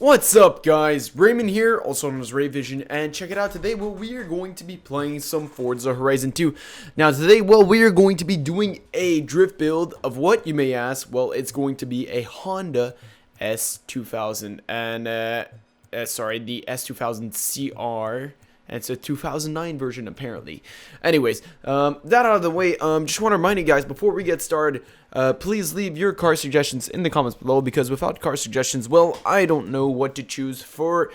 What's up, guys? Raymond here, also known as Ray Vision, and check it out. Today, we are going to be playing some Forza Horizon 2. Now, today, we are going to be doing a drift build of what, you may ask. Well, it's going to be a Honda S2000, and, sorry, the S2000 CR. And it's a 2009 version, apparently. Anyways, that out of the way, just want to remind you guys, before we get started, please leave your car suggestions in the comments below, because without car suggestions, well, I don't know what to choose for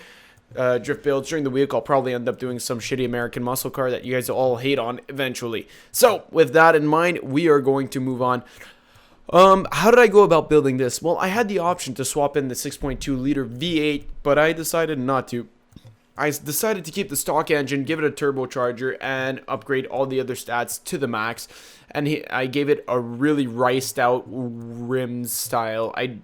drift builds. During the week, I'll probably end up doing some shitty American muscle car that you guys all hate on eventually. So, with that in mind, we are going to move on. How did I go about building this? Well, I had the option to swap in the 6.2 liter V8, but I decided not to. I decided to keep the stock engine, give it a turbocharger, and upgrade all the other stats to the max. And I gave it a really riced out rim style. I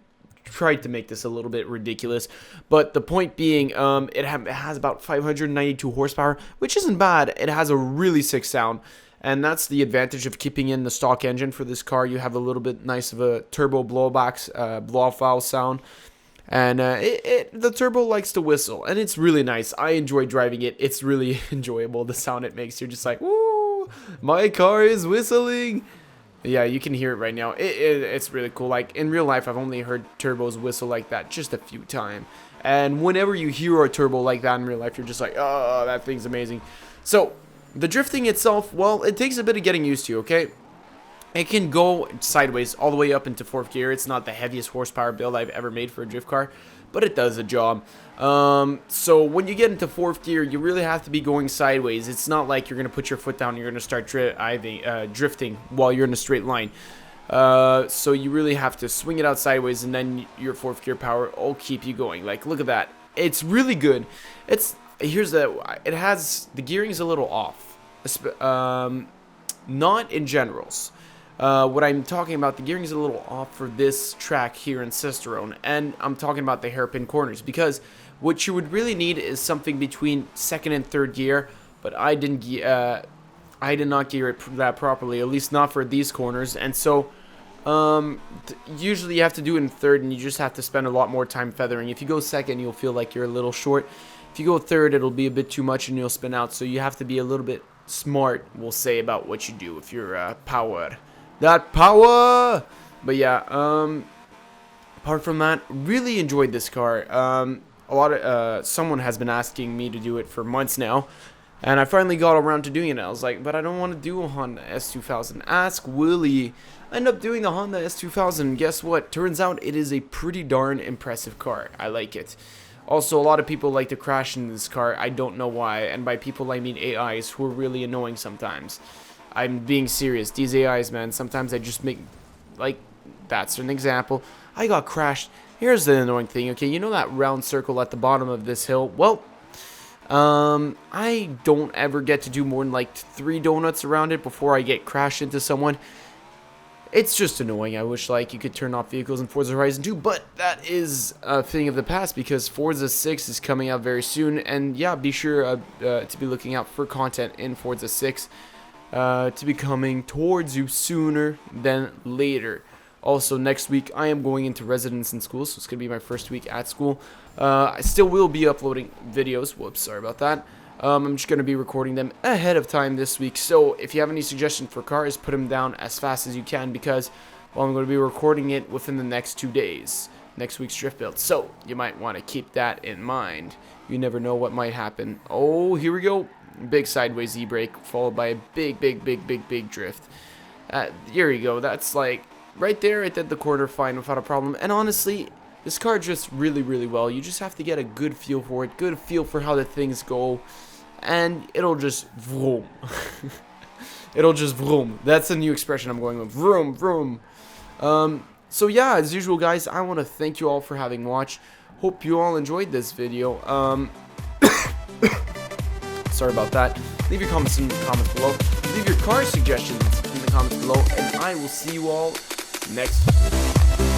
tried to make this a little bit ridiculous, but the point being, it has about 592 horsepower, which isn't bad. It has a really sick sound, and that's the advantage of keeping in the stock engine for this car. You have a little bit nice of a turbo blowbacks, blow-off valve sound. And the turbo likes to whistle, and it's really nice. I enjoy driving it. It's really enjoyable, the sound it makes. You're just like, woo, my car is whistling. Yeah, you can hear it right now. It's really cool. Like, in real life, I've only heard turbos whistle like that just a few times. And whenever you hear a turbo like that in real life, you're just like, oh, that thing's amazing. So, the drifting itself, well, it takes a bit of getting used to, okay? It can go sideways all the way up into 4th gear. It's not the heaviest horsepower build I've ever made for a drift car, but it does a job. So when you get into 4th gear, you really have to be going sideways. It's not like you're going to put your foot down and you're going to start drifting while you're in a straight line. So you really have to swing it out sideways, and then your 4th gear power will keep you going. Like, look at that. It's really good. It has, the gearing's a little off. Not in generals. What I'm talking about, the gearing is a little off for this track here in Cicerone, and I'm talking about the hairpin corners, because what you would really need is something between 2nd and 3rd gear, but I did not gear it that properly, at least not for these corners, and so usually you have to do it in 3rd, and you just have to spend a lot more time feathering. If you go 2nd, you'll feel like you're a little short. If you go 3rd, it'll be a bit too much and you'll spin out, so you have to be a little bit smart, we'll say, about what you do if you're power. That power! But yeah, apart from that, really enjoyed this car. Someone has been asking me to do it for months now, and I finally got around to doing it. I was like, but I don't want to do a Honda S2000. Ask Willie. I ended up doing the Honda S2000, and guess what? Turns out it is a pretty darn impressive car. I like it. Also, a lot of people like to crash in this car. I don't know why, and by people I mean AIs, who are really annoying sometimes. I'm being serious. These AIs, man, sometimes I just make, like, that's an example. I got crashed. Here's the annoying thing, okay? You know that round circle at the bottom of this hill? Well, I don't ever get to do more than, like, 3 donuts around it before I get crashed into someone. It's just annoying. I wish, like, you could turn off vehicles in Forza Horizon 2, but that is a thing of the past, because Forza 6 is coming out very soon, and yeah, be sure to be looking out for content in Forza 6. To be coming towards you sooner than later. Also, next week I am going into residence in school, so it's going to be my first week at school. I still will be uploading videos. Whoops, sorry about that. I'm just going to be recording them ahead of time this week, so if you have any suggestions for cars, put them down as fast as you can, because, well, I'm going to be recording it within the next 2 days. Next week's drift build, so you might want to keep that in mind. You never know what might happen. Oh, here we go. Big sideways E-brake, followed by a big drift. Here you go. That's like, right there, it did the corner fine without a problem. And honestly, this car drifts really, really well. You just have to get a good feel for it, good feel for how the things go, and it'll just vroom. It'll just vroom. That's a new expression I'm going with. Vroom, vroom. So yeah, as usual, guys, I want to thank you all for having watched. Hope you all enjoyed this video. Sorry about that. Leave your comments in the comments below. Leave your car suggestions in the comments below, and I will see you all next time.